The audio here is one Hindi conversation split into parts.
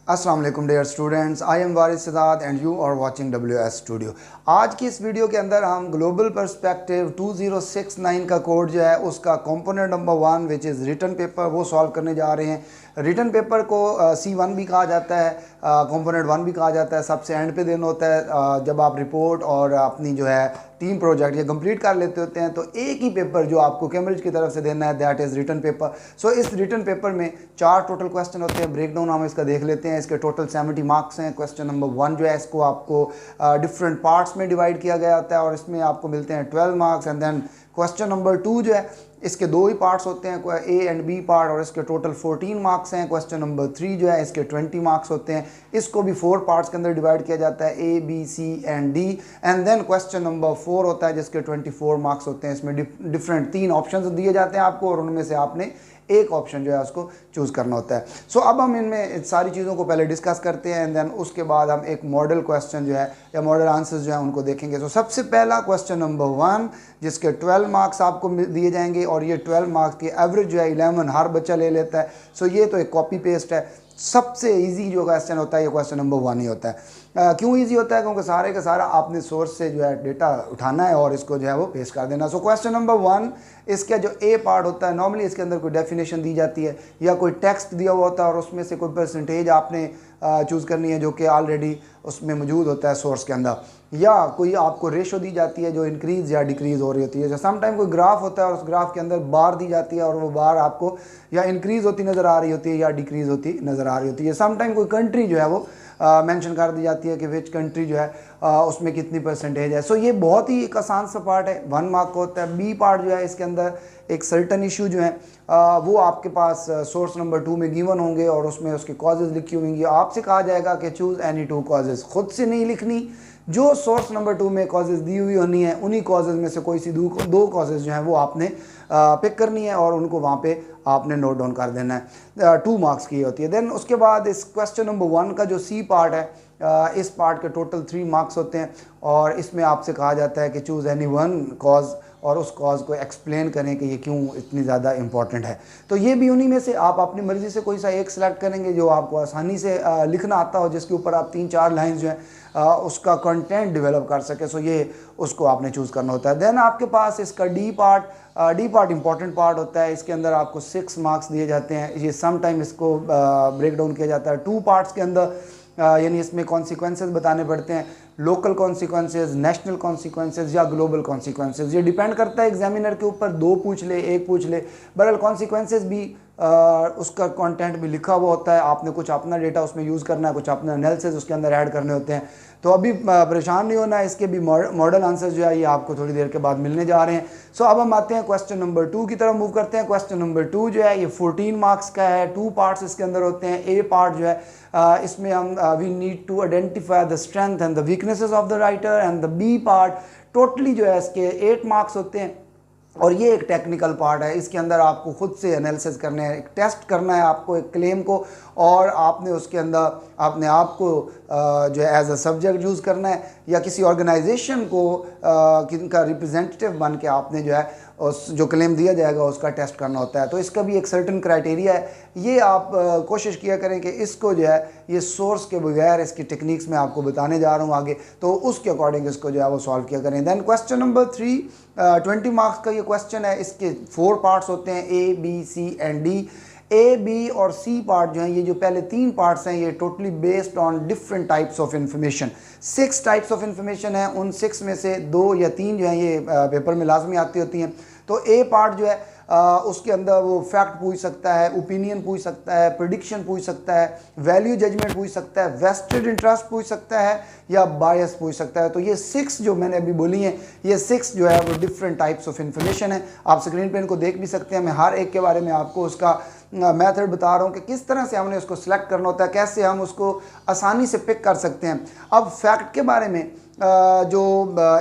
अस्सलाम वालेकुम dear students, I am Waris Sadat and you are watching WS studio. आज की इस वीडियो के अंदर हम ग्लोबल पर्सपेक्टिव 2069 का कोड जो है उसका component number 1 which is written paper वो सॉल्व करने जा रहे हैं। रिटन पेपर को C1 भी कहा जाता है, कंपोनेंट 1 भी कहा जाता है। सबसे एंड पे देना होता है जब आप रिपोर्ट और अपनी जो है टीम प्रोजेक्ट ये कंप्लीट कर लेते होते हैं, तो एक ही पेपर जो आपको कैम्ब्रिज की तरफ से देना है दैट इज़ रिटन पेपर। सो इस रिटन पेपर में 4 टोटल क्वेश्चन होते हैं। ब्रेकडाउन हम इसका देख लेते हैं। इसके टोटल 70 मार्क्स हैं। क्वेश्चन नंबर 1 जो है इसको आपको डिफरेंट पार्ट्स में डिवाइड किया गया होता है और इसमें आपको मिलते हैं 12 marks. And then question number 2 जो है इसके 2 ही पार्ट्स होते हैं, A एंड B पार्ट, और इसके टोटल 14 मार्क्स हैं। क्वेश्चन नंबर 3 जो है इसके 20 मार्क्स होते हैं। इसको भी 4 पार्ट्स के अंदर डिवाइड किया जाता है, A B C and D। And then question number 4 होता है जिसके 24 मार्क्स होते हैं। इसमें डिफरेंट 3 ऑप्शन दिए जाते हैं आपको और उनमें से आपने एक ऑप्शन जो है उसको चूज़ करना होता है। सो अब हम इनमें सारी चीज़ों को पहले डिस्कस करते हैं एंड देन उसके बाद हम एक मॉडल क्वेश्चन जो है या मॉडल आंसर्स जो है उनको देखेंगे। सो सबसे पहला क्वेश्चन नंबर 1 जिसके 12 मार्क्स आपको दिए जाएंगे और ये 12 मार्क्स की एवरेज जो है 11 हर बच्चा ले लेता है। सो ये तो एक कॉपी पेस्ट है। सबसे इजी जो क्वेश्चन होता है ये क्वेश्चन नंबर 1 ही होता है। क्यों इजी होता है? क्योंकि सारे का सारा आपने सोर्स से जो है डेटा उठाना है और इसको जो है वो पेश कर देना। सो क्वेश्चन नंबर 1 इसका जो ए पार्ट होता है, नॉर्मली इसके अंदर कोई डेफिनेशन दी जाती है या कोई टेक्स्ट दिया हुआ होता है और उसमें से कोई परसेंटेज आपने चूज़ करनी है जो कि ऑलरेडी उसमें मौजूद होता है सोर्स के अंदर, या कोई आपको रेशो दी जाती है जो इंक्रीज़ या डिक्रीज़ हो रही होती है। जैसे समटाइम कोई ग्राफ होता है और उस ग्राफ के अंदर बार दी जाती है और वो बार आपको या इंक्रीज़ होती नज़र आ रही होती है या डिक्रीज़ होती नज़र आ रही होती है। समटाइम कोई कंट्री जो है वो मेंशन कर दी जाती है कि विच कंट्री जो है उसमें कितनी परसेंटेज है। सो ये बहुत ही एक आसान सा पार्ट है, 1 मार्क का होता है। बी पार्ट जो है इसके अंदर एक सर्टन इशू जो है वो आपके पास सोर्स नंबर 2 में गिवन होंगे और उसमें उसके कॉजेज़ लिखी होंगी। आपसे कहा जाएगा कि चूज़ एनी 2 कॉजेज़। खुद से नहीं लिखनी, जो सोर्स नंबर 2 में कॉजेज़ दी हुई होनी है उन्हीं कॉजेज़ में से कोई सी 2 कॉजेज़ जो हैं वो आपने पिक करनी है और उनको वहाँ पे आपने नोट डाउन कर देना है। 2 मार्क्स की होती है। देन उसके बाद इस क्वेश्चन नंबर 1 का जो सी पार्ट है, इस पार्ट के टोटल 3 मार्क्स होते हैं और इसमें आपसे कहा जाता है कि चूज़ एनी 1 कॉज और उस कॉज को एक्सप्लेन करें कि ये क्यों इतनी ज़्यादा इंपॉर्टेंट है। तो ये भी उन्हीं में से आप अपनी मर्ज़ी से कोई सा एक सिलेक्ट करेंगे जो आपको आसानी से लिखना आता हो, जिसके ऊपर आप 3-4 लाइन्स जो है उसका कंटेंट डेवलप कर सके। सो ये उसको आपने चूज़ करना होता है। देन आपके पास इसका डी पार्ट इंपॉर्टेंट पार्ट होता है। इसके अंदर आपको 6 मार्क्स दिए जाते हैं। ये सम टाइम इसको ब्रेक डाउन किया जाता है 2 पार्ट्स के अंदर, यानी इसमें कॉन्सिक्वेंसेस बताने पड़ते हैं, लोकल कॉन्सिक्वेंसेस, नेशनल कॉन्सिक्वेंसेस या ग्लोबल कॉन्सिक्वेंसेस। ये डिपेंड करता है एग्जामिनर के ऊपर, 2 पूछ ले 1 पूछ ले। बहरहाल कॉन्सिक्वेंसेस भी उसका कंटेंट भी लिखा हुआ होता है। आपने कुछ अपना डेटा उसमें यूज़ करना है, कुछ अपना एनालिसिस उसके अंदर ऐड करने होते हैं। तो अभी परेशान नहीं होना, इसके भी मॉडल आंसर जो है ये आपको थोड़ी देर के बाद मिलने जा रहे हैं। सो अब हम आते हैं क्वेश्चन नंबर 2 की तरफ मूव करते हैं। क्वेश्चन नंबर 2 जो है ये 14 मार्क्स का है। 2 पार्ट्स इसके अंदर होते हैं। ए पार्ट जो है इसमें हम we need to identify the strength and the weaknesses of the writer. And the B part totally जो है इसके 8 मार्क्स होते हैं और ये एक टेक्निकल पार्ट है। इसके अंदर आपको खुद से एनालिसिस करने हैं, एक टेस्ट करना है आपको एक क्लेम को, और आपने उसके अंदर अपने आप को जो है एज अ सब्जेक्ट यूज़ करना है या किसी ऑर्गेनाइजेशन को किनका रिप्रेजेंटेटिव बन के आपने जो है उस जो क्लेम दिया जाएगा उसका टेस्ट करना होता है। तो इसका भी एक सर्टन क्राइटेरिया है। ये आप कोशिश किया करें कि इसको जो है ये सोर्स के बगैर इसकी टेक्निक्स में आपको बताने जा रहा हूँ आगे, तो उसके अकॉर्डिंग इसको जो है वो सॉल्व किया करें। देन क्वेश्चन नंबर 3 20 मार्क्स का ये क्वेश्चन है। इसके 4 पार्ट्स होते हैं, A B C and D। A B और C पार्ट जो हैं, ये जो पहले 3 पार्ट्स हैं ये totally based on different types of information. 6 types of information है। उन 6 में से 2 या 3 जो हैं ये पेपर में लाजमी आती होती हैं। तो A पार्ट जो है उसके अंदर वो फैक्ट पूछ सकता है, ओपिनियन पूछ सकता है, प्रेडिक्शन पूछ सकता है, वैल्यू जजमेंट पूछ सकता है, वेस्टेड इंटरेस्ट पूछ सकता है या बायस पूछ सकता है। तो ये 6 जो मैंने अभी बोली हैं, ये 6 जो है वो डिफरेंट टाइप्स ऑफ इंफॉर्मेशन है। आप स्क्रीन पे इनको देख भी सकते हैं। मैं हर एक के बारे में आपको उसका मेथड बता रहा हूँ कि किस तरह से हमने उसको सिलेक्ट करना होता है, कैसे हम उसको आसानी से पिक कर सकते हैं। अब फैक्ट के बारे में जो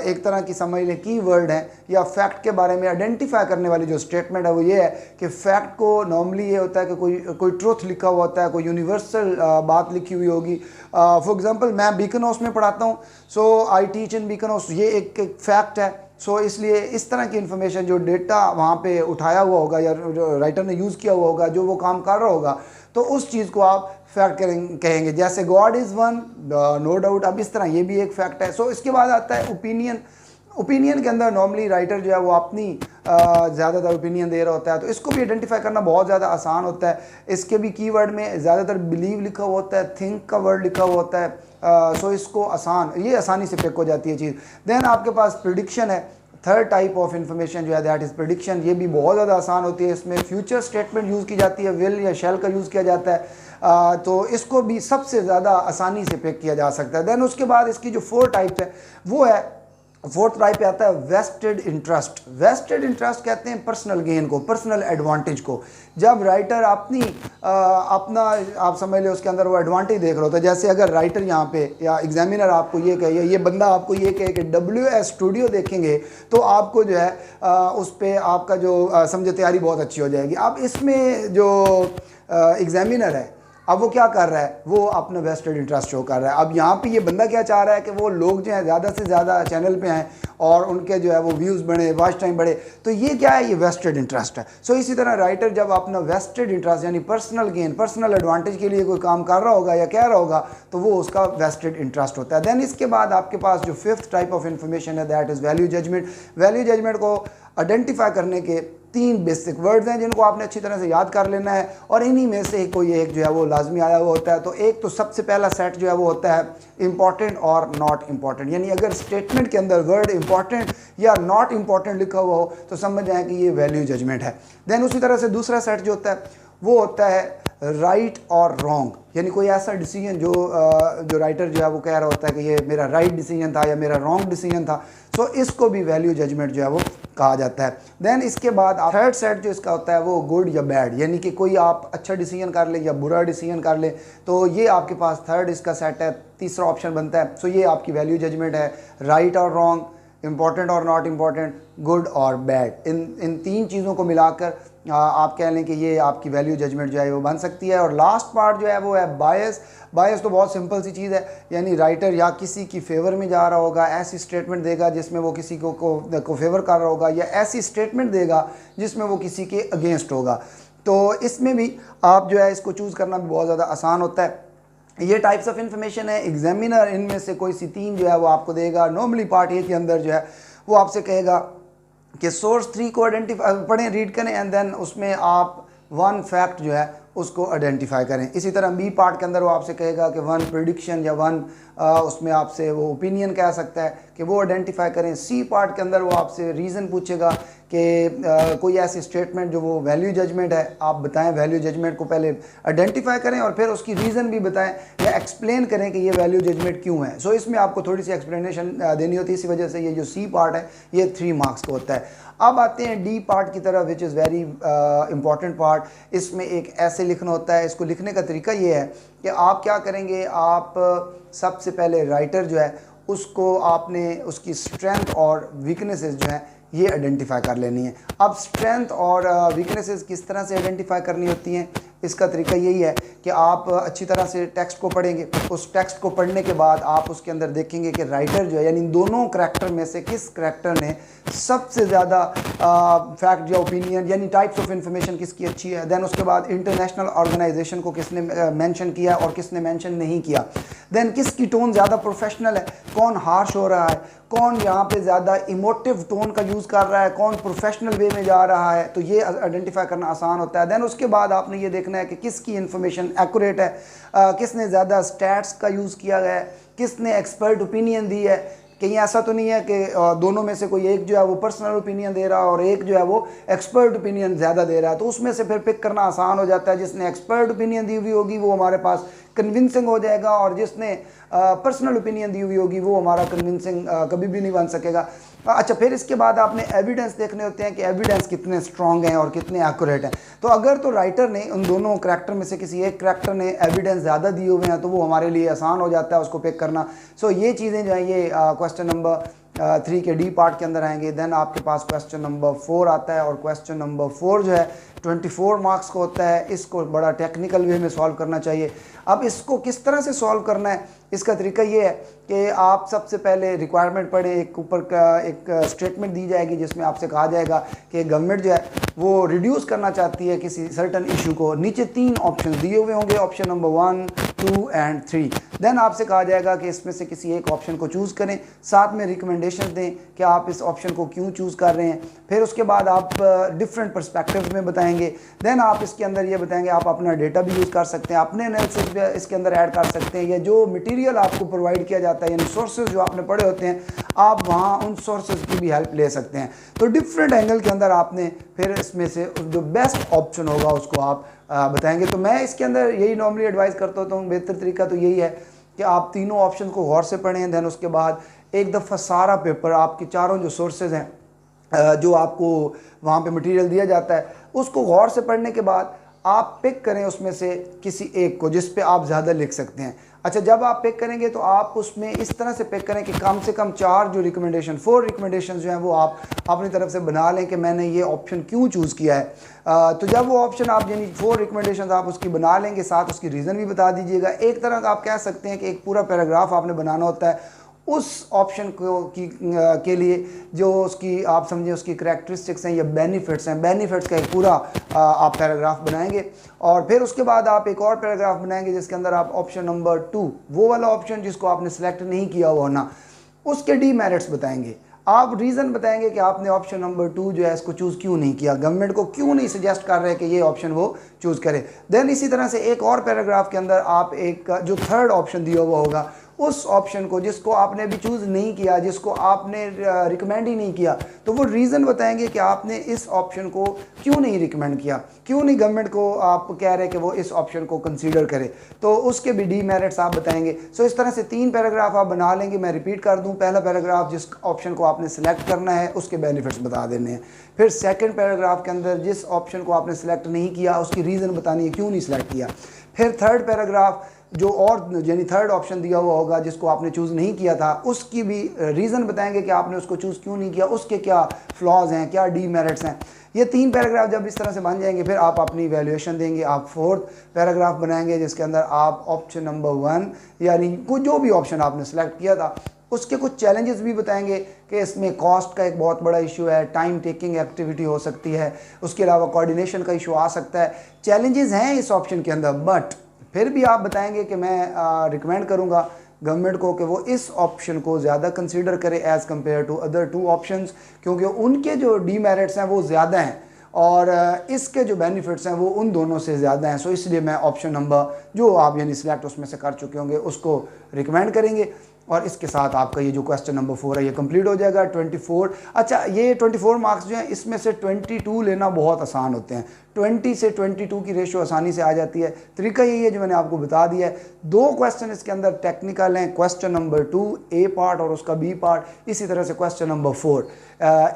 एक तरह की समझ लें की वर्ड है या फैक्ट के बारे में आइडेंटिफाई करने वाली जो स्टेटमेंट है वो ये है कि फैक्ट को नॉर्मली ये होता है कि कोई ट्रूथ लिखा हुआ होता है, कोई यूनिवर्सल बात लिखी हुई होगी। फॉर एग्जांपल मैं बीकन हाउस में पढ़ाता हूँ, so I teach in Beaconhouse, ये एक फैक्ट है। सो इसलिए इस तरह की इन्फॉर्मेशन जो डेटा वहाँ पे उठाया हुआ होगा या राइटर ने यूज़ किया हुआ होगा, जो वो काम कर रहा होगा, तो उस चीज़ को आप फैक्ट कहेंगे। जैसे God is one, no doubt, अब इस तरह ये भी एक फैक्ट है। सो इसके बाद आता है ओपिनियन। ओपिनियन के अंदर नॉर्मली राइटर जो है वो अपनी ज़्यादातर ओपिनियन दे रहा होता है, तो इसको भी आइडेंटिफाई करना बहुत ज़्यादा आसान होता है। इसके भी कीवर्ड में ज़्यादातर बिलीव लिखा हुआ होता है, थिंक का वर्ड लिखा हुआ होता है। सो इसको आसानी से पिक हो जाती है चीज़। देन आपके पास प्रिडिक्शन है, थर्ड टाइप ऑफ इंफॉर्मेशन जो है दैट इज़ प्रिडिक्शन। ये भी बहुत ज़्यादा आसान होती है, इसमें फ्यूचर स्टेटमेंट यूज़ की जाती है, विल या शैल का यूज़ किया जाता है। तो इसको भी सबसे ज़्यादा आसानी से पिक किया जा सकता है। देन उसके बाद इसकी जो 4 टाइप्स है वो है, फोर्थ टाइप पे आता है वेस्टेड इंटरेस्ट। वेस्टेड इंटरेस्ट कहते हैं पर्सनल गेन को, पर्सनल एडवांटेज को। जब राइटर अपना आप समझ लो उसके अंदर वो एडवांटेज देख रहा होता है। जैसे अगर राइटर यहाँ पे या एग्जामिनर आपको ये कहे, ये बंदा आपको ये कहे कि WS स्टूडियो देखेंगे तो आपको जो है उस पर आपका जो समझे तैयारी बहुत अच्छी हो जाएगी। अब इसमें जो एग्जामिनर है अब वो क्या कर रहा है, वो अपना वेस्टेड इंटरेस्ट शो कर रहा है। अब यहाँ पे ये बंदा क्या चाह रहा है कि वो लोग जो है ज़्यादा से ज़्यादा चैनल पे आएँ और उनके जो है वो व्यूज़ बढ़े, वॉच टाइम बढ़े। तो ये क्या है, ये वेस्टेड इंटरेस्ट है। सो इसी तरह राइटर जब अपना वेस्टेड इंटरेस्ट यानी पर्सनल गेन, पर्सनल एडवांटेज के लिए कोई काम कर रहा होगा या कह रहा होगा तो वो उसका वेस्टेड इंटरेस्ट होता है। देन इसके बाद आपके पास जो 5th टाइप ऑफ इंफॉर्मेशन है that is value judgement. Value judgement को आइडेंटिफाई करने के 3 बेसिक वर्ड्स हैं जिनको आपने अच्छी तरह से याद कर लेना है, और इन्हीं में से कोई एक जो है वो लाजमी आया हुआ होता है। तो एक तो सबसे पहला सेट जो है वो होता है इंपॉर्टेंट और नॉट इंपॉर्टेंट, यानी अगर स्टेटमेंट के अंदर वर्ड इंपॉर्टेंट या नॉट इंपॉर्टेंट लिखा हुआ हो तो समझ जाए कि ये वैल्यू जजमेंट है। देन उसी तरह से दूसरा सेट जो होता है वो होता है राइट और रॉन्ग, यानी कोई ऐसा डिसीजन जो राइटर जो है वो कह रहा होता है कि ये मेरा राइट डिसीजन था या मेरा रॉन्ग डिसीजन था। सो इसको भी वैल्यू जजमेंट जो है वो कहा जाता है। देन इसके बाद थर्ड सेट जो इसका होता है वो गुड या बैड, यानी कि कोई आप अच्छा डिसीजन कर ले या बुरा डिसीजन कर ले, तो ये आपके पास थर्ड इसका सेट है, तीसरा ऑप्शन बनता है। सो ये आपकी वैल्यू जजमेंट है, राइट और रॉन्ग, इंपॉर्टेंट और नॉट इंपॉर्टेंट, गुड और बैड। इन 3 चीज़ों को मिलाकर आप कह लें कि ये आपकी वैल्यू जजमेंट जो है वो बन सकती है। और लास्ट पार्ट जो है वो है बायस। बायस तो बहुत सिंपल सी चीज़ है, यानी राइटर या किसी की फेवर में जा रहा होगा, ऐसी स्टेटमेंट देगा जिसमें वो किसी को फेवर कर रहा होगा, या ऐसी स्टेटमेंट देगा जिसमें वो किसी के अगेंस्ट होगा। तो इसमें भी आप जो है इसको चूज़ करना भी बहुत ज़्यादा आसान होता है। ये टाइप्स ऑफ इंफॉर्मेशन है। एग्जामिनर इनमें से कोई सी 3 जो है वो आपको देगा। नॉर्मली पार्ट ए के अंदर जो है वो आपसे कहेगा कि सोर्स 3 को आइडेंटिफाई पढ़ें, रीड करें, एंड देन उसमें आप 1 फैक्ट जो है उसको आइडेंटिफाई करें। इसी तरह बी पार्ट के अंदर वो आपसे कहेगा कि 1 प्रेडिक्शन या 1 उसमें आपसे वो ओपिनियन कह सकता है कि वो आइडेंटिफाई करें। सी पार्ट के अंदर वो आपसे रीज़न पूछेगा कि कोई ऐसी स्टेटमेंट जो वो वैल्यू जजमेंट है आप बताएं, वैल्यू जजमेंट को पहले आइडेंटिफाई करें और फिर उसकी रीज़न भी बताएं या एक्सप्लेन करें कि ये वैल्यू जजमेंट क्यों है। सो इसमें आपको थोड़ी सी एक्सप्लेनेशन देनी होती है, इसी वजह से ये जो सी पार्ट है ये 3 मार्क्स का होता है। अब आते हैं डी पार्ट की तरफ, which is very important part. इसमें एक ऐसे लिखना होता है। इसको लिखने का तरीका ये है कि आप क्या करेंगे, आप सबसे पहले राइटर जो है उसको आपने उसकी स्ट्रेंथ और वीकनेसेस जो है ये आइडेंटिफाई कर लेनी है। अब स्ट्रेंथ और वीकनेसेस किस तरह से आइडेंटिफाई करनी होती हैं, इसका तरीका यही है कि आप अच्छी तरह से टेक्स्ट को पढ़ेंगे। उस टेक्स्ट को पढ़ने के बाद आप उसके अंदर देखेंगे कि राइटर जो है यानी दोनों करैक्टर में से किस करैक्टर ने सबसे ज़्यादा फैक्ट या ओपिनियन यानी टाइप्स ऑफ इंफॉर्मेशन किसकी अच्छी है। देन उसके बाद इंटरनेशनल ऑर्गेनाइजेशन को किसने मेंशन किया और किसने मेंशन नहीं किया। देन किसकी टोन ज़्यादा प्रोफेशनल है, कौन हार्श हो रहा है, कौन यहाँ पे ज़्यादा इमोटिव टोन का यूज़ कर रहा है, कौन प्रोफेशनल वे में जा रहा है। तो ये आइडेंटिफाई करना आसान होता है। देन उसके बाद आपने ये देखना है कि किसकी इन्फॉर्मेशन एक्यूरेट है, किसने ज़्यादा स्टैट्स का यूज़ किया गया है, किसने एक्सपर्ट ओपिनियन दी है। कहीं ऐसा तो नहीं है कि दोनों में से कोई एक जो है वो पर्सनल ओपिनियन दे रहा है और एक जो है वो एक्सपर्ट ओपिनियन ज़्यादा दे रहा है। तो उसमें से फिर पिक करना आसान हो जाता है। जिसने एक्सपर्ट ओपिनियन दी हुई होगी वो हमारे पास कन्विंसिंग हो जाएगा, और जिसने पर्सनल ओपिनियन दी हुई होगी वो हमारा कन्विंसिंग कभी भी नहीं बन सकेगा। अच्छा, फिर इसके बाद आपने एविडेंस देखने होते हैं कि एविडेंस कितने स्ट्रॉन्ग हैं और कितने एक्यूरेट हैं। तो अगर तो राइटर ने उन दोनों करैक्टर में से किसी एक करैक्टर ने एविडेंस ज़्यादा दिए हुए हैं तो वो हमारे लिए आसान हो जाता है उसको पिक करना। सो ये चीज़ें जो हैं ये क्वेश्चन नंबर 3 के डी पार्ट के अंदर आएंगे। देन आपके पास क्वेश्चन नंबर 4 आता है और क्वेश्चन नंबर 4 जो है 24 मार्क्स का होता है। इसको बड़ा टेक्निकल वे में सॉल्व करना चाहिए। अब इसको किस तरह से सॉल्व करना है, इसका तरीका ये है कि आप सबसे पहले रिक्वायरमेंट पढ़ें। एक ऊपर का एक स्टेटमेंट दी जाएगी जिसमें आपसे कहा जाएगा कि गवर्नमेंट जो है वो रिड्यूस करना चाहती है किसी सर्टन इशू को। नीचे 3 ऑप्शन दिए हुए होंगे, ऑप्शन नंबर 1, 2 एंड 3। देन आपसे कहा जाएगा कि इसमें से किसी एक ऑप्शन को चूज़ करें, साथ में रिकमेंडेशन दें कि आप इस ऑप्शन को क्यों चूज़ कर रहे हैं। फिर उसके बाद आप डिफरेंट पर्सपेक्टिव्स में बताएंगे। देन आप इसके अंदर ये बताएंगे, आप अपना डेटा भी यूज़ कर सकते हैं, अपने एनालिसिस भी इसके अंदर ऐड कर सकते हैं, या जो मटेरियल आपको प्रोवाइड किया जाता है यानी सोर्सेज जो आपने पढ़े होते हैं आप वहाँ उन सोर्सेज की भी हेल्प ले सकते हैं। तो डिफरेंट एंगल के अंदर आपने फिर इसमें से जो बेस्ट ऑप्शन होगा उसको आप बताएंगे। तो मैं इसके अंदर यही नॉर्मली एडवाइस करता होता हूँ। बेहतर तरीका तो यही है कि आप तीनों ऑप्शन को गौर से पढ़ें। देन उसके बाद एक दफ़ा सारा पेपर आपके चारों जो सोर्सेज हैं जो आपको वहाँ पे मटेरियल दिया जाता है उसको गौर से पढ़ने के बाद आप पिक करें उसमें से किसी एक को जिस पे आप ज़्यादा लिख सकते हैं। अच्छा, जब आप पिक करेंगे तो आप उसमें इस तरह से पिक करें कि कम से कम 4 जो रिकमेंडेशन 4 रिकमेंडेशन जो हैं वो आप अपनी तरफ से बना लें कि मैंने ये ऑप्शन क्यों चूज़ किया है। तो जब वो ऑप्शन आप यानी 4 रिकमेंडेशन आप उसकी बना लेंगे, साथ उसकी रीज़न भी बता दीजिएगा। एक तरह का आप कह सकते हैं कि एक पूरा पैराग्राफ आपने बनाना होता है उस ऑप्शन को के लिए जो उसकी आप समझें उसकी करैक्टरिस्टिक्स हैं या बेनिफिट्स हैं। बेनिफिट्स का एक पूरा आप पैराग्राफ बनाएंगे और फिर उसके बाद आप एक और पैराग्राफ बनाएंगे जिसके अंदर आप ऑप्शन नंबर 2 वो वाला ऑप्शन जिसको आपने सेलेक्ट नहीं किया हुआ ना उसके डीमेरिट्स बताएंगे। आप रीज़न बताएंगे कि आपने ऑप्शन नंबर 2 जो है इसको चूज़ क्यों नहीं किया, गवर्नमेंट को क्यों नहीं सजेस्ट कर रहे कि ये ऑप्शन वो चूज़ करे। देन इसी तरह से एक और पैराग्राफ के अंदर आप एक जो थर्ड ऑप्शन दिया हुआ होगा उस ऑप्शन को जिसको आपने भी चूज़ नहीं किया, जिसको आपने रिकमेंड ही नहीं किया, तो वो रीज़न बताएंगे कि आपने इस ऑप्शन को क्यों नहीं रिकमेंड किया, क्यों नहीं गवर्नमेंट को आप कह रहे हैं कि वो इस ऑप्शन को कंसीडर करे, तो उसके भी डीमेरिट्स आप बताएंगे। सो इस तरह से 3 पैराग्राफ आप बना लेंगे। मैं रिपीट कर दूं, पहला पैराग्राफ जिस ऑप्शन को आपने सेलेक्ट करना है उसके बेनिफिट्स बता देने हैं। फिर सेकेंड पैराग्राफ के अंदर जिस ऑप्शन को आपने सेलेक्ट नहीं किया उसकी रीज़न बतानी है क्यों नहीं सेलेक्ट किया। फिर थर्ड पैराग्राफ जो और यानी थर्ड ऑप्शन दिया हुआ होगा जिसको आपने चूज़ नहीं किया था उसकी भी रीज़न बताएंगे कि आपने उसको चूज़ क्यों नहीं किया, उसके क्या फ्लॉज हैं, क्या डीमेरिट्स हैं। ये 3 पैराग्राफ जब इस तरह से बन जाएंगे फिर आप अपनी वैल्यूएशन देंगे। आप 4th पैराग्राफ बनाएंगे जिसके अंदर आप ऑप्शन नंबर 1 यानी जो भी ऑप्शन आपने सेलेक्ट किया था उसके कुछ चैलेंजेस भी बताएंगे कि इसमें कॉस्ट का एक बहुत बड़ा इशू है, टाइम टेकिंग एक्टिविटी हो सकती है, उसके अलावा कोऑर्डिनेशन का इशू आ सकता है। चैलेंजेस हैं इस ऑप्शन के अंदर, बट फिर भी आप बताएंगे कि मैं रिकमेंड करूंगा गवर्नमेंट को कि वो इस ऑप्शन को ज़्यादा कंसीडर करे as compare to other 2 options, क्योंकि उनके जो डीमेरिट्स हैं वो ज़्यादा हैं और इसके जो बेनिफिट्स हैं वो उन दोनों से ज़्यादा हैं। सो इसलिए मैं ऑप्शन नंबर जो आप यानी सिलेक्ट उसमें से कर चुके होंगे उसको रिकमेंड करेंगे। और इसके साथ आपका ये जो क्वेश्चन नंबर 4 है ये कंप्लीट हो जाएगा। 24 अच्छा ये 24 मार्क्स जो हैं इसमें से 22 लेना बहुत आसान होते हैं। 20 से 22 की रेशो आसानी से आ जाती है। तरीका यही है जो मैंने आपको बता दिया है। 2 क्वेश्चन इसके अंदर टेक्निकल हैं, क्वेश्चन नंबर 2 ए पार्ट और उसका बी पार्ट, इसी तरह से क्वेश्चन नंबर 4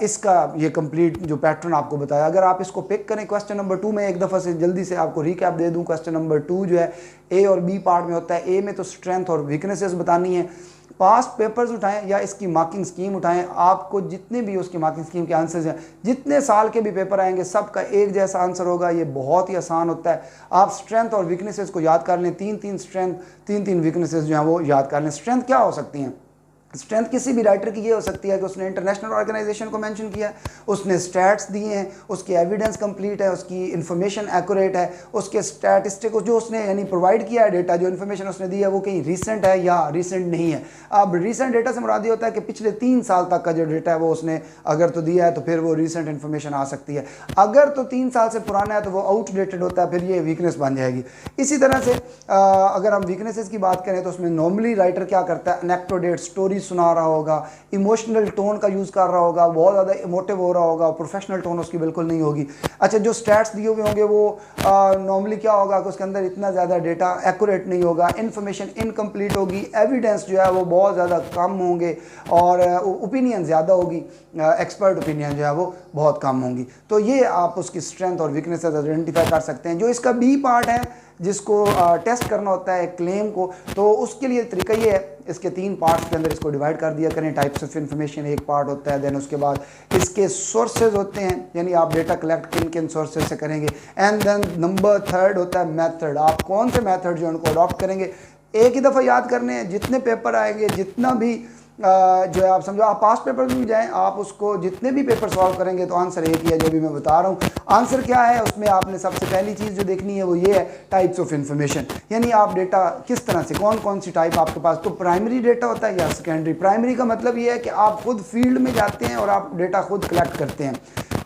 इसका ये कंप्लीट जो पैटर्न आपको बताया। अगर आप इसको पिक करें क्वेश्चन नंबर 2 में एक दफ़ा से जल्दी से आपको रिकैप दे दूँ। क्वेश्चन नंबर 2 जो है ए और बी पार्ट में होता है। ए में तो स्ट्रेंथ और वीकनेसेस बतानी है, पास्ट पेपर्स उठाएं या इसकी मार्किंग स्कीम उठाएं, आपको जितने भी उसकी मार्किंग स्कीम के आंसर्स हैं जितने साल के भी पेपर आएंगे सबका एक जैसा आंसर होगा। ये बहुत ही आसान होता है। आप स्ट्रेंथ और वीकनेसेस को याद कर लें, 3-3 स्ट्रेंथ 3-3 वीकनेसेस जो हैं वो याद कर लें। स्ट्रेंथ क्या हो सकती हैं? स्ट्रेंथ किसी भी राइटर की ये हो सकती है कि उसने इंटरनेशनल ऑर्गेनाइजेशन को मेंशन किया है, उसने स्टैट्स दिए हैं, उसकी एविडेंस कंप्लीट है, उसकी इन्फॉर्मेशन एक्यूरेट है, उसके स्टैटिस्टिक जो उसने यानी प्रोवाइड किया है डेटा, जो इन्फॉर्मेशन उसने दी है वो कहीं रीसेंट है या रीसेंट नहीं है। अब रीसेंट डेटा से मुराद ये होता है कि पिछले 3 साल तक का जो डेटा है वो उसने अगर तो दिया है तो फिर वो रीसेंट इन्फॉर्मेशन आ सकती है। अगर तो 3 साल से पुराना है तो वो आउटडेटेड होता है, फिर ये वीकनेस बन जाएगी। इसी तरह से अगर हम वीकनेसेस की बात करें तो उसमें नॉर्मली राइटर क्या करता है, एनेक्डोटेट स्टोरी सुना रहा होगा, इमोशनल टोन का यूज़ कर रहा होगा, बहुत ज़्यादा इमोटिव हो रहा होगा, प्रोफेशनल टोन उसकी बिल्कुल नहीं होगी। अच्छा जो स्टैट्स दिए हुए होंगे वो नॉर्मली क्या होगा कि उसके अंदर इतना ज़्यादा डेटा एक्यूरेट नहीं होगा, इन्फॉर्मेशन इनकम्प्लीट होगी, एविडेंस जो है वो बहुत ज़्यादा कम होंगे और ओपिनियन ज़्यादा होगी, एक्सपर्ट ओपिनियन जो है वो बहुत कम होंगी। तो ये आप उसकी स्ट्रेंथ और वीकनेसेस आइडेंटिफाई कर सकते हैं। जो इसका बी पार्ट है जिसको टेस्ट करना होता है क्लेम को, तो उसके लिए तरीका ये है, इसके 3 पार्ट्स के अंदर इसको डिवाइड कर दिया करें। टाइप्स ऑफ इन्फॉर्मेशन एक पार्ट होता है, देन उसके बाद इसके सोर्सेज होते हैं, यानी आप डेटा कलेक्ट किन किन सोर्सेज से करेंगे, एंड देन नंबर 3 होता है मेथड, आप कौन से मेथड जो है उनको अडॉप्ट करेंगे। एक ही दफ़ा याद करने हैं, जितने पेपर आएंगे, जितना भी जो है आप समझो, आप पास्ट पेपर में जाएं, आप उसको जितने भी पेपर सॉल्व करेंगे तो आंसर एक ही है जो भी मैं बता रहा हूँ। आंसर क्या है, उसमें आपने सबसे पहली चीज़ जो देखनी है वो ये है टाइप्स ऑफ इन्फॉर्मेशन, यानी आप डेटा किस तरह से, कौन कौन सी टाइप आपके पास, तो प्राइमरी डेटा होता है या सेकेंडरी। प्राइमरी का मतलब ये है कि आप खुद फील्ड में जाते हैं और आप डेटा खुद कलेक्ट करते हैं,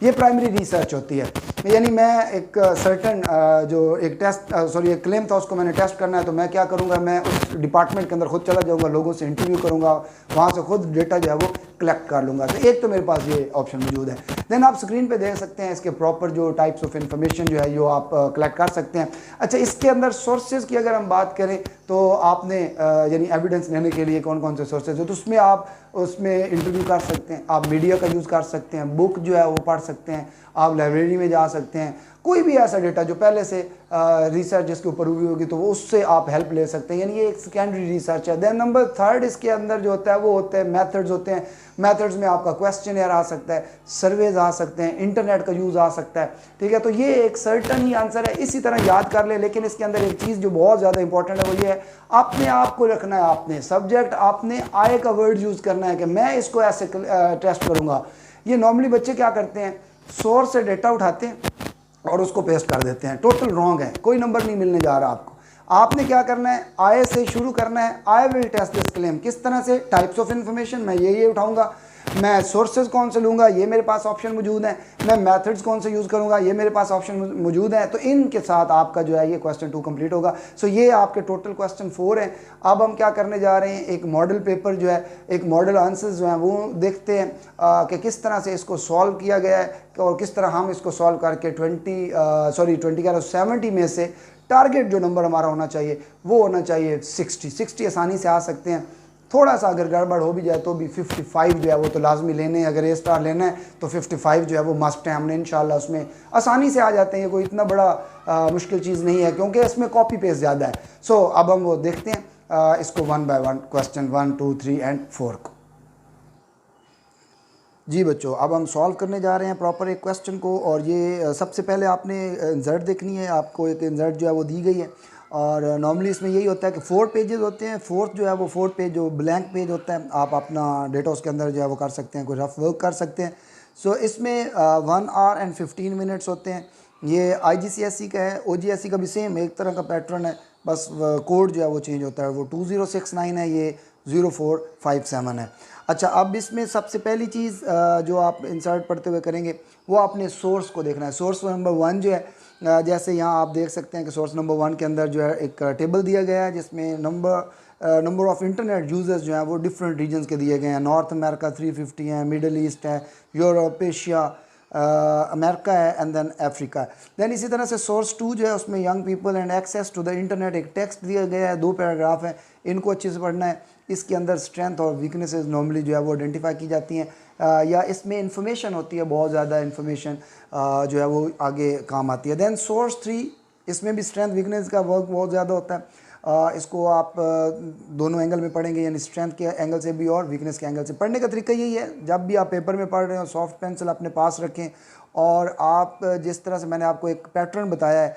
ये प्राइमरी रिसर्च होती है। यानी मैं एक सर्टन जो एक एक क्लेम था उसको मैंने टेस्ट करना है, तो मैं क्या करूँगा, मैं उस डिपार्टमेंट के अंदर खुद चला जाऊँगा, लोगों से इंटरव्यू करूँगा, वहाँ से खुद डेटा जो है वो कलेक्ट कर लूँगा। तो एक तो मेरे पास ये ऑप्शन मौजूद है। देन आप स्क्रीन पे देख सकते हैं इसके प्रॉपर जो टाइप्स ऑफ इन्फॉर्मेशन जो है जो आप कलेक्ट कर सकते हैं। अच्छा, इसके अंदर सोर्सेज की अगर हम बात करें तो आपने यानी एविडेंस लेने के लिए कौन कौन से सोर्सेज हो, तो उसमें आप उसमें इंटरव्यू कर सकते हैं, आप मीडिया का यूज़ कर सकते हैं, बुक जो है वो पढ़ सकते हैं, आप लाइब्रेरी में जा सकते हैं, कोई भी ऐसा डेटा जो पहले से रिसर्च जिसके ऊपर हुई होगी तो वो उससे आप हेल्प ले सकते हैं, यानी ये एक सेकेंडरी रिसर्च है। देन नंबर 3 इसके अंदर जो होता है वो होते हैं मेथड्स होते हैं। मेथड्स में आपका क्वेश्चन आ सकता है, सर्वेज आ सकते हैं, इंटरनेट का यूज़ आ सकता है, ठीक है। तो ये एक सर्टन ही आंसर है, इसी तरह याद कर ले। लेकिन इसके अंदर एक चीज़ जो बहुत ज़्यादा इंपॉर्टेंट है वो ये है, अपने आप को रखना है, आपने सब्जेक्ट, आपने आई का वर्ड यूज़ करना है कि मैं इसको ऐसे टेस्ट करूँगा। ये नॉर्मली बच्चे क्या करते हैं, सोर्स से डेटा उठाते हैं और उसको पेस्ट कर देते हैं, टोटल रॉन्ग है, कोई नंबर नहीं मिलने जा रहा आपको। आपने क्या करना है, आई से शुरू करना है, I will test this claim, किस तरह से, टाइप्स ऑफ इन्फॉर्मेशन मैं ये उठाऊंगा, मैं सोर्सेज कौन से लूँगा, ये मेरे पास ऑप्शन मौजूद है, मैं मेथड्स कौन से यूज़ करूँगा, ये मेरे पास ऑप्शन मौजूद है। तो इनके साथ आपका जो है ये क्वेश्चन 2 कंप्लीट होगा। सो ये आपके टोटल क्वेश्चन 4 हैं। अब हम क्या करने जा रहे हैं, एक मॉडल पेपर जो है, एक मॉडल आंसर्स जो हैं वो देखते हैं कि किस तरह से इसको सॉल्व किया गया है और किस तरह हम इसको सॉल्व करके 70 में से टारगेट जो नंबर हमारा होना चाहिए वो होना चाहिए 60 आसानी से आ सकते हैं। थोड़ा सा अगर गड़बड़ हो भी जाए तो भी 55 जो है वो तो लाजमी लेने हैं, अगर A स्टार लेना है तो 55 जो है वो मस्ट है, हमने इंशाल्लाह उसमें आसानी से आ जाते हैं, कोई इतना बड़ा मुश्किल चीज़ नहीं है क्योंकि इसमें कॉपी पेस्ट ज़्यादा है। सो अब हम वो देखते हैं इसको 1 बाय 1 क्वेश्चन 1, 2, 3 एंड 4 को। जी बच्चों, अब हम सॉल्व करने जा रहे हैं प्रॉपर एक क्वेश्चन को, और ये सबसे पहले आपने इंसर्ट देखनी है, आपको एक इंसर्ट जो है वो दी गई है, और नॉर्मली इसमें यही होता है कि 4 पेजेस होते हैं। फोर्थ जो है वो 4th पेज जो ब्लैंक पेज होता है, आप अपना डेटा उसके अंदर जो है वो कर सकते हैं, कोई रफ वर्क कर सकते हैं। सो इसमें 1 आवर एंड 15 मिनट्स होते हैं। ये IGCSE का है, OGSE का भी सेम एक तरह का पैटर्न है, बस कोड जो है वो चेंज होता है, वो 2069 है, ये 0457 है। अच्छा, अब इसमें सबसे पहली चीज़ जो आप इंसर्ट पढ़ते हुए करेंगे वो आपने सोर्स को देखना है। सोर्स नंबर 1 जो है, जैसे यहाँ आप देख सकते हैं कि सोर्स नंबर 1 के अंदर जो है एक टेबल दिया गया है जिसमें नंबर ऑफ़ इंटरनेट यूज़र्स जो हैं वो डिफरेंट रीजन्स के दिए गए हैं। नॉर्थ अमेरिका 350 है, मिडल ईस्ट है, यूरोप, एशिया, अमेरिका है, एंड देन अफ्रीका है। देन इसी तरह से सोर्स 2 जो है उसमें young people and access to the internet, एक टेक्स्ट दिया गया है, 2 पैराग्राफ है, इनको अच्छे से पढ़ना है। इसके अंदर स्ट्रेंथ और वीकनेसेस नॉर्मली जो है वो आइडेंटिफाई की जाती हैं, या इसमें इंफॉर्मेशन होती है, बहुत ज़्यादा इंफॉर्मेशन जो है वो आगे काम आती है। देन सोर्स 3, इसमें भी स्ट्रेंथ वीकनेस का वर्क बहुत ज़्यादा होता है। इसको आप दोनों एंगल में पढ़ेंगे, यानी स्ट्रेंथ के एंगल से भी और वीकनेस के एंगल से। पढ़ने का तरीका यही है, जब भी आप पेपर में पढ़ रहे हो सॉफ्ट पेंसिल अपने पास रखें, और आप जिस तरह से मैंने आपको एक पैटर्न बताया है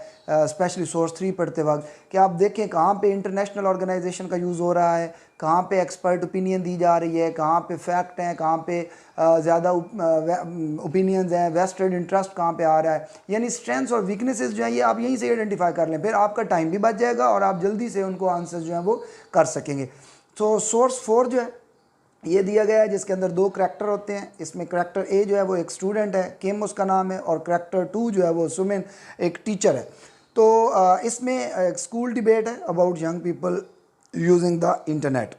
स्पेशली सोर्स 3 पढ़ते वक्त, कि आप देखें कहाँ पे इंटरनेशनल ऑर्गेनाइजेशन का यूज़ हो रहा है, कहाँ पे एक्सपर्ट ओपिनियन दी जा रही है, कहाँ पे फैक्ट हैं, कहाँ पे ज़्यादा ओपिनियंस हैं, वेस्टेड इंटरेस्ट कहाँ पे आ रहा है। यानी स्ट्रेंथ्स और वीकनेसेस जो है ये आप यहीं से आइडेंटिफाई कर लें, फिर आपका टाइम भी बच जाएगा और आप जल्दी से उनको आंसर्स जो हैं वो कर सकेंगे। तो सोर्स 4 जो है ये दिया गया है, जिसके अंदर 2 करैक्टर होते हैं। इसमें करैक्टर A जो है वो एक स्टूडेंट है, किम उसका नाम है, और करैक्टर 2 जो है वो सुमिन एक टीचर है। तो इसमें एक स्कूल डिबेट है about young people using the internet.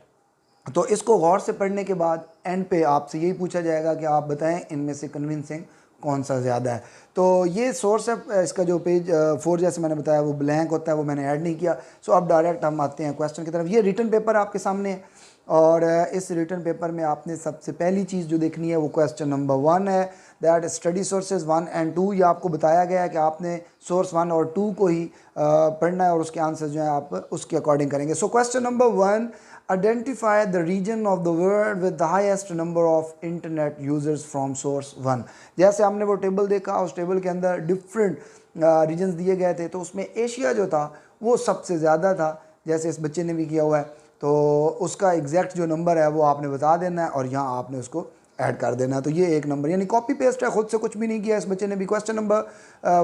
तो इसको गौर से पढ़ने के बाद एंड पे आपसे यही पूछा जाएगा कि आप बताएं इनमें से कन्विंसिंग कौन सा ज़्यादा है। तो ये सोर्स है, इसका जो पेज 4 जैसे मैंने बताया वो ब्लैंक होता है, वो मैंने ऐड नहीं किया। सो अब डायरेक्ट हम आते हैं क्वेश्चन की तरफ। ये रिटन पेपर आपके सामने है, और इस रिटन पेपर में आपने सबसे पहली चीज़ जो देखनी है वो क्वेश्चन नंबर 1 है। दैट स्टडी सोर्सेज 1 एंड 2, ये आपको बताया गया है कि आपने सोर्स 1 और 2 को ही पढ़ना है और उसके आंसर जो है आप उसके अकॉर्डिंग करेंगे। So question number 1, identify the region of the world with the highest number of internet users from source 1। जैसे हमने वो टेबल देखा, उस टेबल के अंदर डिफरेंट रीजन्स दिए गए थे, तो उसमें एशिया जो था वो सबसे ज़्यादा था, जैसे इस बच्चे ने भी किया हुआ है। तो उसका एग्जैक्ट जो नंबर है वो आपने बता देना है और यहाँ आपने उसको ऐड कर देना है। तो ये एक नंबर, यानी कॉपी पेस्ट है, खुद से कुछ भी नहीं किया इस बच्चे ने भी। क्वेश्चन नंबर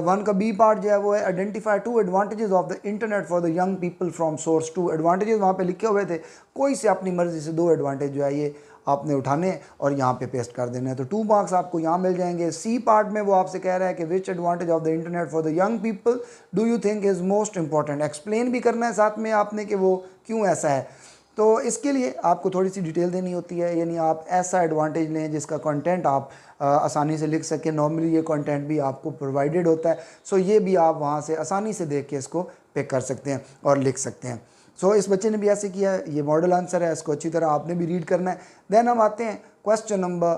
1 का बी पार्ट जो है वो है identify 2 advantages of the internet for the young people from source 2। Advantages वहाँ पे लिखे हुए थे, कोई से अपनी मर्जी से 2 एडवांटेज जो है ये आपने उठाने और यहाँ पे पेस्ट कर देना है। तो 2 मार्क्स आपको यहाँ मिल जाएंगे। सी पार्ट में वो आपसे कह रहा है कि which advantage of the internet for the young people do you think is most important. Explain भी करना है साथ में आपने कि वो क्यों ऐसा है। तो इसके लिए आपको थोड़ी सी डिटेल देनी होती है, यानी आप ऐसा एडवांटेज लें जिसका कंटेंट आप आसानी से लिख सकें। नॉर्मली ये कंटेंट भी आपको प्रोवाइडेड होता है, सो ये भी आप वहाँ से आसानी से देख के इसको पिक कर सकते हैं और लिख सकते हैं। सो इस बच्चे ने भी ऐसे किया है, ये मॉडल आंसर है, इसको अच्छी तरह आपने भी रीड करना है। देन हम आते हैं क्वेश्चन नंबर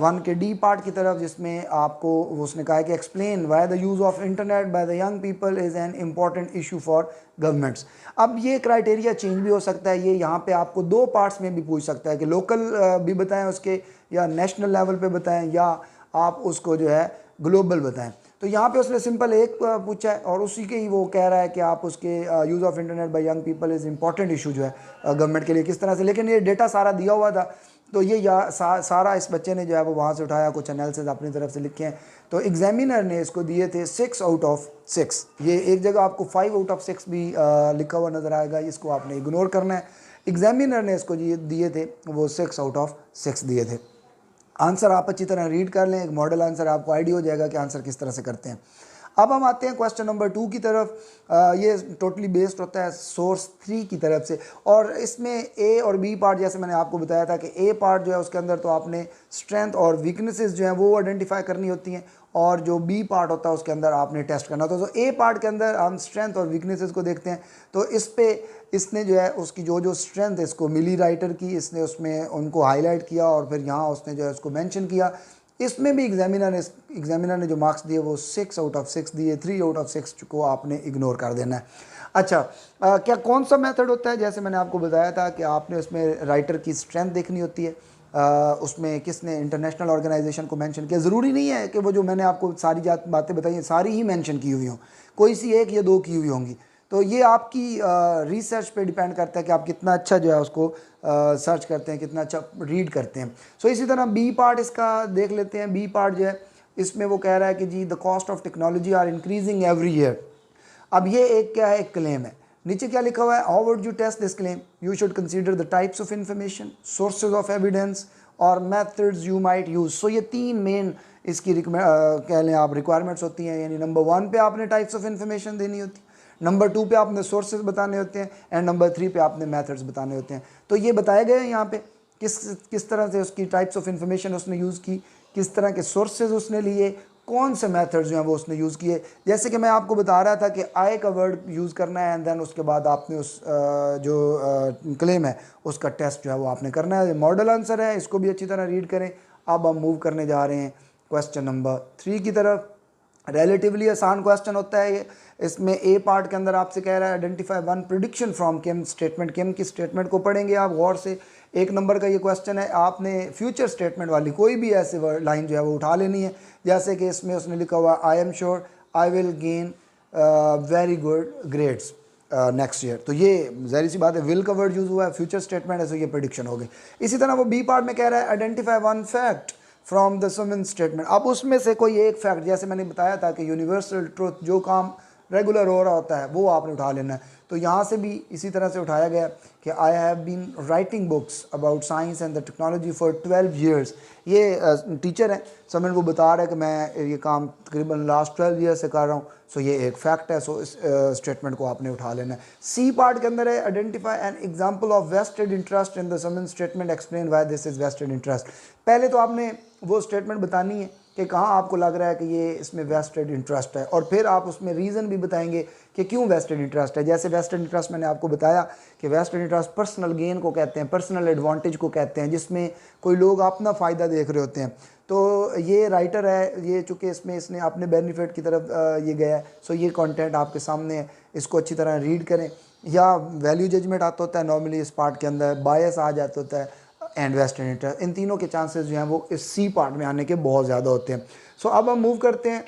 1 के डी पार्ट की तरफ, जिसमें आपको उसने कहा है कि explain why the use of internet by the young people is an important issue for governments. अब ये क्राइटेरिया चेंज भी हो सकता है, ये यहाँ पे आपको 2 पार्ट्स में भी पूछ सकता है कि लोकल भी बताएं उसके, या नेशनल लेवल पे बताएं, या आप उसको जो है ग्लोबल बताएं। तो यहाँ पे उसने सिंपल एक पूछा है और उसी के ही वो कह रहा है कि आप उसके use of internet by young people is important issue जो है गवर्नमेंट के लिए किस तरह से, लेकिन ये डेटा सारा दिया हुआ था, तो ये सारा इस बच्चे ने जो है वो वहाँ से उठाया, कुछ एनालिसिस अपनी तरफ से लिखे हैं। तो एग्जामिनर ने इसको दिए थे 6 आउट ऑफ 6। ये एक जगह आपको 5 आउट ऑफ 6 भी लिखा हुआ नज़र आएगा, इसको आपने इग्नोर करना है। एग्जामिनर ने इसको दिए थे वो 6 आउट ऑफ 6 दिए थे। आंसर आप अच्छी तरह रीड कर लें, एक मॉडल आंसर आपको आइडिया हो जाएगा कि आंसर किस तरह से करते हैं। अब हम आते हैं क्वेश्चन नंबर 2 की तरफ। ये टोटली बेस्ड होता है सोर्स 3 की तरफ से, और इसमें ए और बी पार्ट, जैसे मैंने आपको बताया था कि ए पार्ट जो है उसके अंदर तो आपने स्ट्रेंथ और वीकनेसेस जो हैं वो आइडेंटिफाई करनी होती हैं, और जो बी पार्ट होता है उसके अंदर आपने टेस्ट करना होता है। तो ए पार्ट के अंदर हम स्ट्रेंथ और वीकनेसेस को देखते हैं। तो इस पे इसने जो है उसकी जो स्ट्रेंथ इसको मिली राइटर की, इसने उसमें उनको हाईलाइट किया और फिर यहाँ उसने जो है उसको मेंशन किया। इसमें भी एग्जामिनर ने जो मार्क्स दिए वो 6 आउट ऑफ 6 दिए, 3 आउट ऑफ 6 को आपने इग्नोर कर देना है। अच्छा, क्या कौन सा मेथड होता है, जैसे मैंने आपको बताया था कि आपने उसमें राइटर की स्ट्रेंथ देखनी होती है, उसमें किसने इंटरनेशनल ऑर्गेनाइजेशन को मेंशन किया। ज़रूरी नहीं है कि वो जो मैंने आपको सारी बातें बताई हैं सारी ही मेंशन की हुई हों, कोई सी 1 या 2 की हुई होंगी। तो ये आपकी रिसर्च पे डिपेंड करता है कि आप कितना अच्छा जो है उसको सर्च करते हैं, कितना अच्छा रीड करते हैं। सो इसी तरह बी पार्ट इसका देख लेते हैं। बी पार्ट जो है इसमें वो कह रहा है कि जी the cost of technology are increasing every year. अब ये एक क्या है, एक क्लेम है। नीचे क्या लिखा हुआ है, how would you test this claim, you should consider the types of information, sources of evidence और methods you might use. So ये 3 मेन इसकी कह लें आप रिक्वायरमेंट्स होती हैं। यानी नंबर 1 पे आपने टाइप्स ऑफ इंफॉर्मेशन देनी होती है, नंबर 2 पे आपने सोर्सेज बताने होते हैं, एंड नंबर 3 पे आपने मेथड्स बताने होते हैं। तो ये बताए गए हैं यहाँ पे किस तरह से उसकी टाइप्स ऑफ इंफॉर्मेशन उसने यूज़ की, किस तरह के सोर्सेज उसने लिए, कौन से मेथड्स जो हैं वो उसने यूज़ किए। जैसे कि मैं आपको बता रहा था कि आई का वर्ड यूज़ करना है, एंड देन उसके बाद आपने उस जो क्लेम है उसका टेस्ट जो है वो आपने करना है। मॉडल आंसर है, इसको भी अच्छी तरह रीड करें। अब हम मूव करने जा रहे हैं क्वेश्चन नंबर 3 की तरफ। रिलेटिवली आसान क्वेश्चन होता है ये। इसमें ए पार्ट के अंदर आपसे कह रहा है identify 1 prediction from Kim statement. Kim की स्टेटमेंट को पढ़ेंगे आप गौर से। 1 नंबर का ये क्वेश्चन है, आपने फ्यूचर स्टेटमेंट वाली कोई भी ऐसे लाइन जो है वो उठा लेनी है। जैसे कि इसमें उसने लिखा हुआ I am sure I will gain very good grades next year. तो ये ज़ाहिर सी बात है, विल का वर्ड यूज़ हुआ है, फ्यूचर स्टेटमेंट है, तो ये प्रेडिक्शन हो गई। इसी तरह वो बी पार्ट में कह रहा है identify 1 fact from the Samin statement. अब उसमें से कोई एक फैक्ट, जैसे मैंने बताया था कि यूनिवर्सल ट्रूथ, जो काम रेगुलर हो रहा होता है वो आपने उठा लेना है। तो यहाँ से भी इसी तरह से उठाया गया कि I have been writing books about science and the technology for 12 years. ये टीचर है, समन वो बता रहा है कि मैं ये काम तकरीबन लास्ट 12 ईयर से कर रहा हूँ। सो ये एक फैक्ट है, सो इस स्टेटमेंट को आपने उठा लेना है। सी पार्ट के अंदर है identify an example of vested interest in the Samin statement, explain why this is vested interest. पहले तो आपने वो स्टेटमेंट बतानी है कि कहाँ आपको लग रहा है कि ये इसमें वेस्टेड इंटरेस्ट है, और फिर आप उसमें रीज़न भी बताएंगे कि क्यों वेस्टेड इंटरेस्ट है। जैसे वेस्टेड इंटरेस्ट मैंने आपको बताया कि वेस्टेड इंटरेस्ट पर्सनल गेन को कहते हैं, पर्सनल एडवांटेज को कहते हैं, जिसमें कोई लोग अपना फ़ायदा देख रहे होते हैं। तो ये राइटर है, ये चूँकि इसने अपने बेनिफिट की तरफ ये गया है, सो ये कंटेंट आपके सामने है, इसको अच्छी तरह रीड करें। या वैल्यू जजमेंट आता होता है नॉर्मली इस पार्ट के अंदर, बायस आ जाता होता है, एंड वेस्टेड इंटरेस्ट, इन तीनों के चांसेस जो हैं वो इस सी पार्ट में आने के बहुत ज़्यादा होते हैं। सो अब हम मूव करते हैं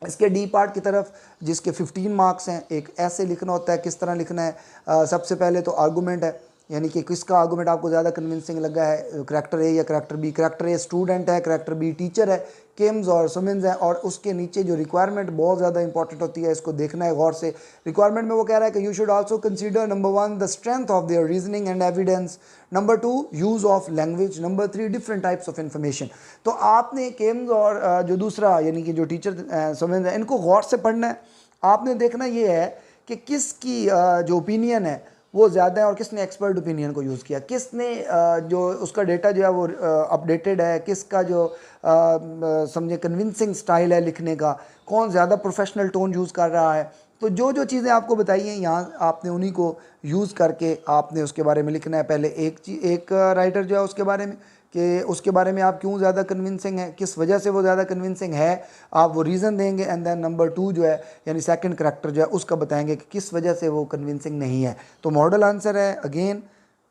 इसके डी पार्ट की तरफ, जिसके 15 मार्क्स हैं। एक ऐसे लिखना होता है, किस तरह लिखना है। सबसे पहले तो आर्गूमेंट है, यानी कि किसका आर्गूमेंट आपको ज़्यादा कन्विंसिंग लगा है, करैक्टर ए या character B. Character A student है, करैक्टर बी टीचर है, किम्स और सुमिन्स है। और उसके नीचे जो रिक्वायरमेंट बहुत ज़्यादा इंपॉर्टेंट होती है, इसको देखना है गौर से। रिक्वायरमेंट में वो कह रहा है कि you should also consider number 1 the strength of their reasoning and evidence, number 2 use of language, number 3 different types of information. तो आपने किम्स और जो दूसरा यानी कि जो टीचर सुमिन्स है, इनको गौर से पढ़ना है। आपने देखना ये है कि किसकी जो ओपिनियन है वो ज़्यादा है और किसने एक्सपर्ट ओपिनियन को यूज़ किया, किसने जो उसका डेटा जो है वो अपडेटेड है, किसका जो समझे कन्विंसिंग स्टाइल है लिखने का, कौन ज़्यादा प्रोफेशनल टोन यूज़ कर रहा है। तो जो जो चीज़ें आपको बताई हैं यहाँ, आपने उन्हीं को यूज़ करके आपने उसके बारे में लिखना है। पहले एक राइटर जो है उसके बारे में, कि उसके बारे में आप क्यों ज़्यादा कन्विंसिंग है, किस वजह से वो ज़्यादा कन्विंसिंग है, आप वो रीज़न देंगे। एंड देन नंबर 2 जो है यानी सेकंड करैक्टर जो है उसका बताएंगे कि किस वजह से वो कन्विंसिंग नहीं है। तो मॉडल आंसर है, अगेन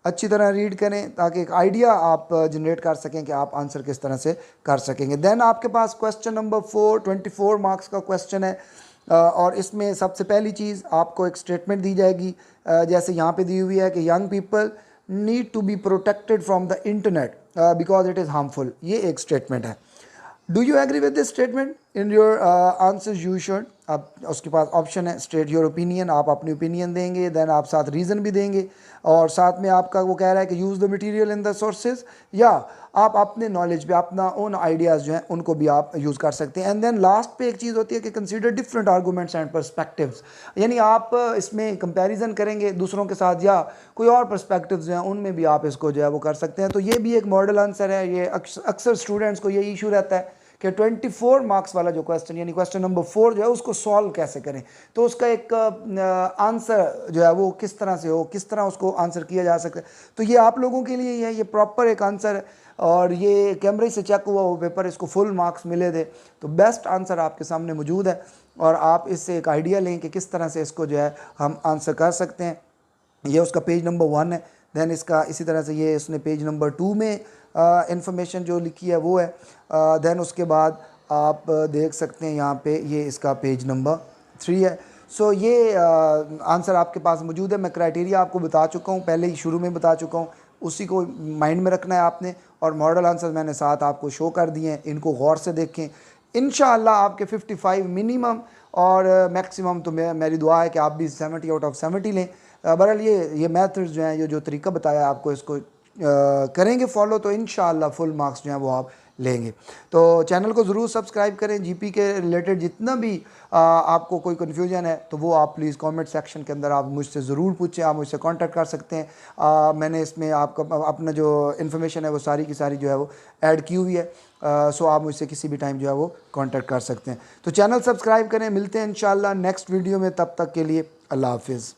अच्छी तरह रीड करें ताकि एक आइडिया आप जनरेट कर सकें कि आप आंसर किस तरह से कर सकेंगे। देन आपके पास क्वेश्चन नंबर 4 24 मार्क्स का क्वेश्चन है। और इसमें सबसे पहली चीज़ आपको एक स्टेटमेंट दी जाएगी, जैसे यहाँ पे दी हुई है कि young people need to be protected from the internet because it is harmful. ये एक स्टेटमेंट है। Do you agree with this statement? In your answer you should, अब उसके पास ऑप्शन है स्टेट योर ओपिनियन, आप अपनी ओपिनियन देंगे, देन आप साथ रीज़न भी देंगे, और साथ में आपका वो कह रहा है कि use the material in the sources, या आप अपने नॉलेज पे अपना ओन आइडियाज़ जो हैं उनको भी आप यूज़ कर सकते हैं। एंड देन लास्ट पे एक चीज़ होती है कि consider different arguments and perspectives, यानी आप इसमें कंपैरिजन करेंगे दूसरों के साथ, या कोई और पर्सपेक्टिव्स जो हैं उनमें भी आप इसको जो है वो कर सकते हैं। तो ये भी एक मॉडल आंसर है। ये अक्सर स्टूडेंट्स को ये इशू रहता है कि 24 मार्क्स वाला जो क्वेश्चन यानी क्वेश्चन नंबर 4 जो है उसको सॉल्व कैसे करें, तो उसका एक आंसर जो है वो किस तरह से हो, किस तरह उसको आंसर किया जा सकता है। तो ये आप लोगों के लिए ही है, ये प्रॉपर एक आंसर है, और ये कैमरे से चेक हुआ वो पेपर, इसको फुल मार्क्स मिले थे। तो बेस्ट आंसर आपके सामने मौजूद है, और आप इससे एक आइडिया लें कि किस तरह से इसको जो है हम आंसर कर सकते हैं। ये उसका पेज नंबर 1 है। देन इसका इसी तरह से ये उसने पेज नंबर 2 में इंफॉर्मेशन जो लिखी है वो है। देन उसके बाद आप देख सकते हैं यहाँ पे ये इसका पेज नंबर 3 है। सो ये आंसर आपके पास मौजूद है। मैं क्राइटेरिया आपको बता चुका हूँ, पहले ही शुरू में बता चुका हूँ, उसी को माइंड में रखना है आपने। और मॉडल आंसर मैंने साथ आपको शो कर दिए हैं, इनको गौर से देखें। इंशाअल्लाह आपके 55 मिनिमम, और मैक्सिमम तो मेरी दुआ है कि आप भी 70 आउट ऑफ 70 लें। बहरहाल ये मेथड्स जो हैं, ये जो तरीका बताया आपको, इसको करेंगे फॉलो तो इंशाअल्लाह फुल मार्क्स जो हैं वो आप लेंगे। तो चैनल को ज़रूर सब्सक्राइब करें। जीपी के रिलेटेड जितना भी आपको कोई कन्फ्यूजन है तो वो आप प्लीज़ कमेंट सेक्शन के अंदर आप मुझसे ज़रूर पूछें, आप मुझसे कांटेक्ट कर सकते हैं। मैंने इसमें आपका अपना जो इन्फॉर्मेशन है वो सारी की सारी जो है वो ऐड की हुई है। सो आप मुझसे किसी भी टाइम जो है वो कांटेक्ट कर सकते हैं। तो चैनल सब्सक्राइब करें। मिलते हैं इंशाअल्लाह नेक्स्ट वीडियो में, तब तक के लिए अल्लाह हाफिज़।